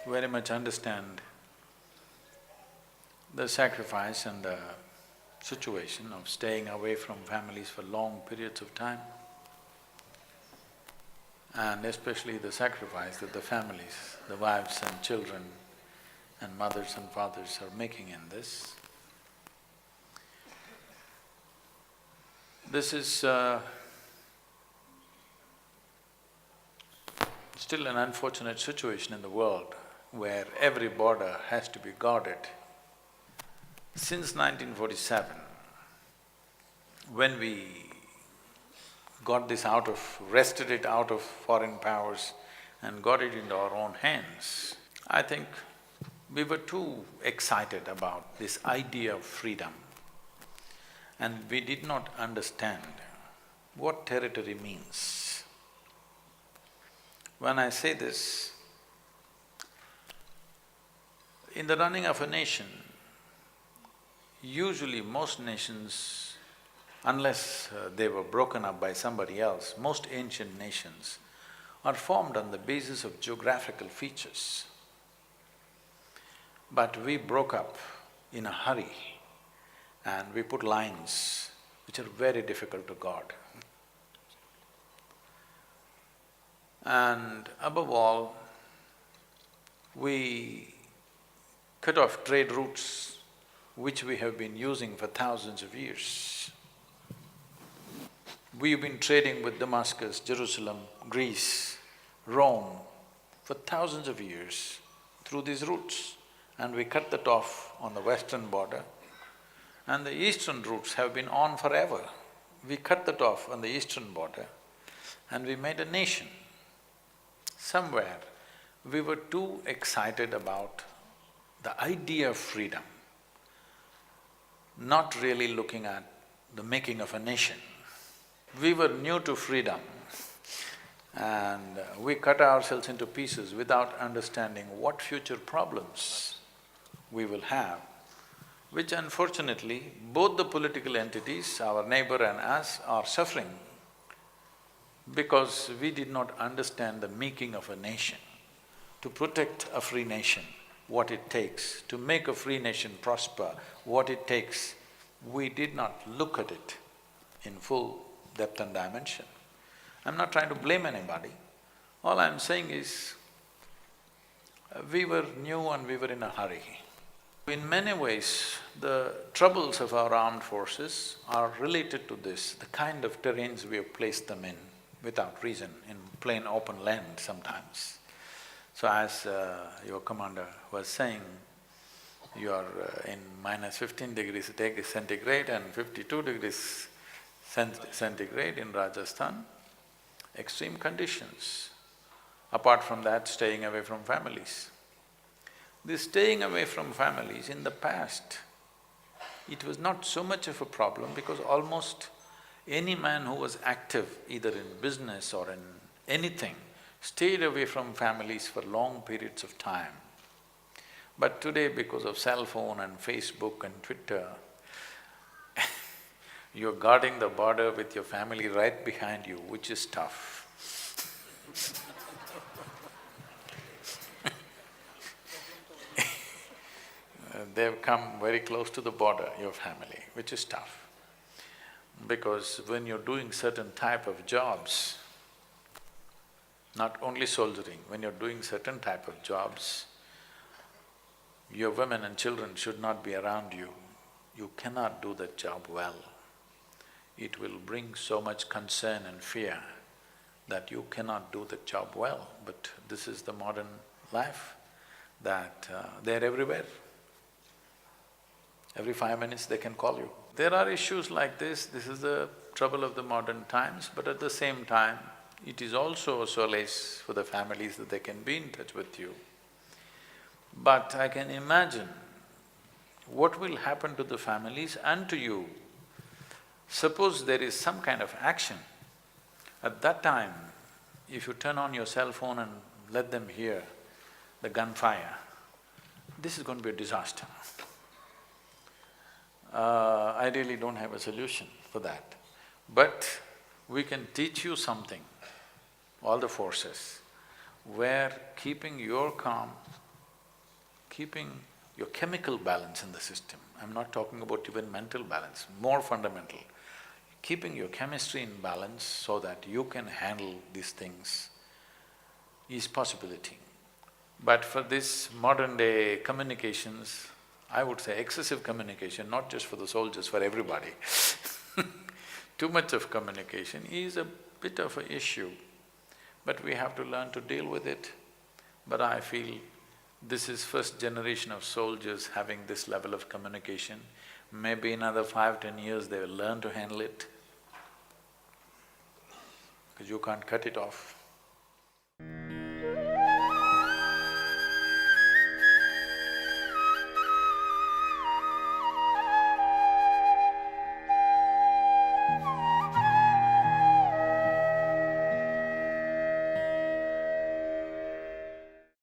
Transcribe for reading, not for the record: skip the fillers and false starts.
very much understand the sacrifice and the situation of staying away from families for long periods of time, and especially the sacrifice that the families, the wives and children and mothers and fathers are making in this. This is still an unfortunate situation in the world where every border has to be guarded. Since 1947, when we wrested it out of foreign powers and got it into our own hands, I think we were too excited about this idea of freedom, and we did not understand what territory means. When I say this, in the running of a nation, usually most nations, unless they were broken up by somebody else, most ancient nations are formed on the basis of geographical features. But we broke up in a hurry and we put lines which are very difficult to guard. And above all, we cut off trade routes which we have been using for thousands of years. We've been trading with Damascus, Jerusalem, Greece, Rome for thousands of years through these routes, and we cut that off on the western border, and the eastern routes have been on forever. We cut that off on the eastern border and we made a nation. Somewhere we were too excited about the idea of freedom, not really looking at the making of a nation. We were new to freedom and we cut ourselves into pieces without understanding what future problems we will have, which unfortunately both the political entities, our neighbor and us, are suffering because we did not understand the making of a nation. To protect a free nation, what it takes, to make a free nation prosper, what it takes, we did not look at it in full depth and dimension. I'm not trying to blame anybody. All I'm saying is, we were new and we were in a hurry. In many ways, the troubles of our armed forces are related to this, the kind of terrains we have placed them in without reason, in plain open land sometimes. So as your commander was saying, you are in minus 15 degrees centigrade and 52 degrees centigrade in Rajasthan, extreme conditions. Apart from that, staying away from families. This staying away from families, in the past, it was not so much of a problem because almost any man who was active either in business or in anything stayed away from families for long periods of time. But today, because of cell phone and Facebook and Twitter, you're guarding the border with your family right behind you, which is tough. They've come very close to the border, your family, which is tough. Because when you're doing certain type of jobs, not only soldiering, when you're doing certain type of jobs, your women and children should not be around you. You cannot do that job well. It will bring so much concern and fear that you cannot do the job well. But this is the modern life, that they're everywhere. Every 5 minutes they can call you. There are issues like this is the trouble of the modern times, but at the same time, it is also a solace for the families that they can be in touch with you. But I can imagine what will happen to the families and to you. Suppose there is some kind of action, at that time, if you turn on your cell phone and let them hear the gunfire, this is going to be a disaster. I really don't have a solution for that. But we can teach you something, all the forces, where keeping your calm keeping your chemical balance in the system. I'm not talking about even mental balance, more fundamental. Keeping your chemistry in balance so that you can handle these things is possibility. But for this modern day communications, I would say excessive communication, not just for the soldiers, for everybody too much of communication is a bit of an issue, but we have to learn to deal with it. But I feel this is first generation of soldiers having this level of communication. Maybe in another 5–10 years they will learn to handle it, because you can't cut it off.